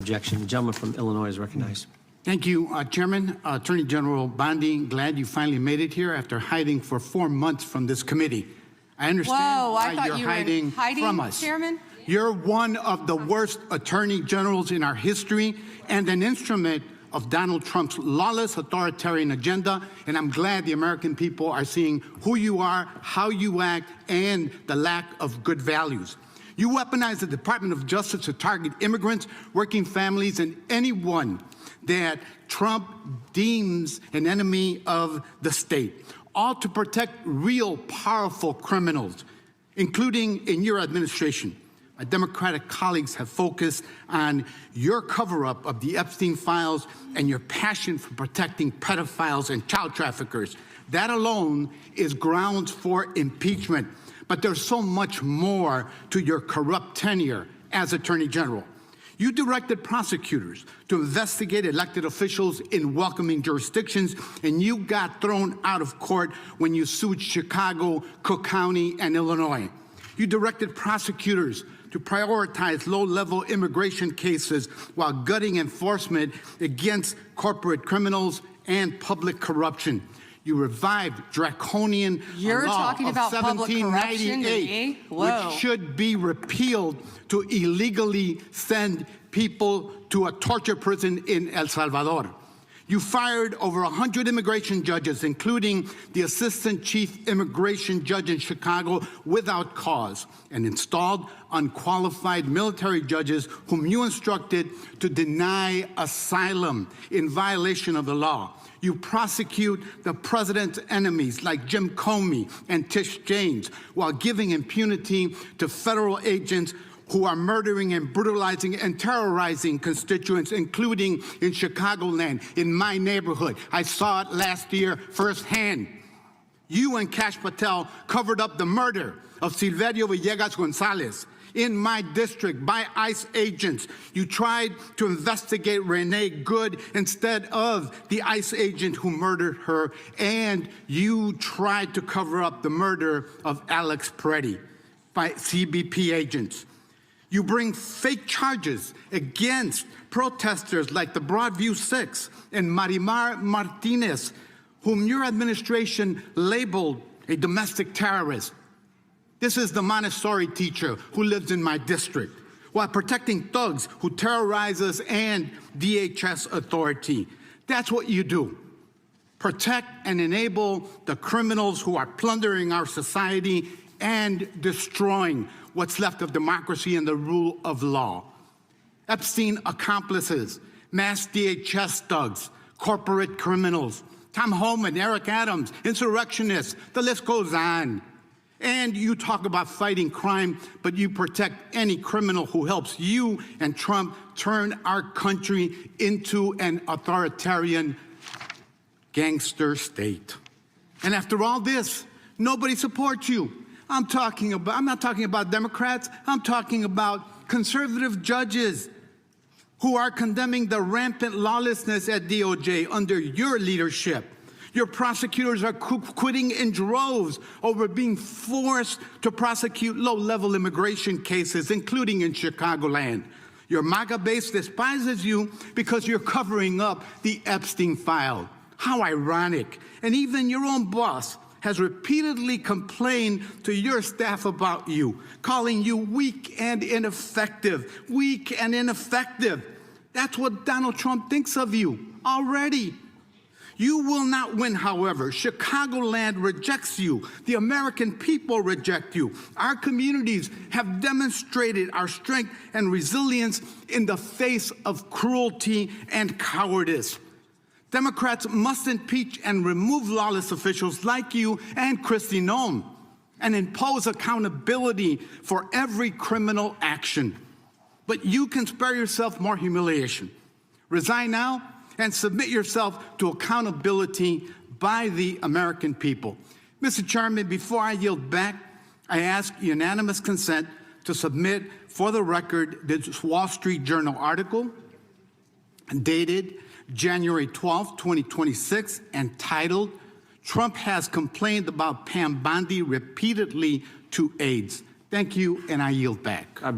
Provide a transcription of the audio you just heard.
Objection. The gentleman from Illinois is recognized. Thank you, Chairman. Attorney General Bondi, glad you finally made it here after hiding for 4 months from this committee. I understand why you're hiding from us. Chairman? You're one of the worst attorney generals in our history and an instrument of Donald Trump's lawless authoritarian agenda, and I'm glad the American people are seeing who you are, how you act, and the lack of good values. You weaponize the Department of Justice to target immigrants, working families, and anyone that Trump deems an enemy of the state, all to protect real powerful criminals, including in your administration. My Democratic colleagues have focused on your cover-up of the Epstein files and your passion for protecting pedophiles and child traffickers. That alone is grounds for impeachment. But there's so much more to your corrupt tenure as Attorney General. You directed prosecutors to investigate elected officials in welcoming jurisdictions, and you got thrown out of court when you sued Chicago, Cook County, and Illinois. You directed prosecutors to prioritize low-level immigration cases while gutting enforcement against corporate criminals and public corruption. You revived draconian law of 1798, which should be repealed to illegally send people to a torture prison in El Salvador. You fired over 100 immigration judges, including the assistant chief immigration judge in Chicago, without cause, and installed unqualified military judges whom you instructed to deny asylum in violation of the law. You prosecute the president's enemies like Jim Comey and Tish James while giving impunity to federal agents who are murdering and brutalizing and terrorizing constituents, including in Chicagoland, in my neighborhood. I saw it last year firsthand. You and Kash Patel covered up the murder of Silverio Villegas Gonzalez in my district by ICE agents. You tried to investigate Renee Good instead of the ICE agent who murdered her, and you tried to cover up the murder of Alex Peretti by CBP agents. You bring fake charges against protesters like the Broadview Six and Marimar Martinez, whom your administration labeled a domestic terrorist. This is the Montessori teacher who lives in my district, while protecting thugs who terrorize us and DHS authority. That's what you do. Protect and enable the criminals who are plundering our society and destroying what's left of democracy and the rule of law. Epstein accomplices, mass DHS thugs, corporate criminals, Tom Homan, Eric Adams, insurrectionists, the list goes on. And you talk about fighting crime, but you protect any criminal who helps you and Trump turn our country into an authoritarian gangster state. And after all this, nobody supports you. I'm not talking about Democrats. I'm talking about conservative judges who are condemning the rampant lawlessness at DOJ under your leadership. Your prosecutors are quitting in droves over being forced to prosecute low-level immigration cases, including in Chicagoland. Your MAGA base despises you because you're covering up the Epstein file. How ironic. And even your own boss has repeatedly complained to your staff about you, calling you weak and ineffective. Weak and ineffective. That's what Donald Trump thinks of you already. You will not win, however. Chicagoland rejects you. The American people reject you. Our communities have demonstrated our strength and resilience in the face of cruelty and cowardice. Democrats must impeach and remove lawless officials like you and Kristi Noem and impose accountability for every criminal action. But you can spare yourself more humiliation. Resign now and submit yourself to accountability by the American people. Mr. Chairman, before I yield back, I ask unanimous consent to submit for the record this Wall Street Journal article dated January 12, 2026, entitled, "Trump has complained about Pam Bondi repeatedly to aides." Thank you, and I yield back.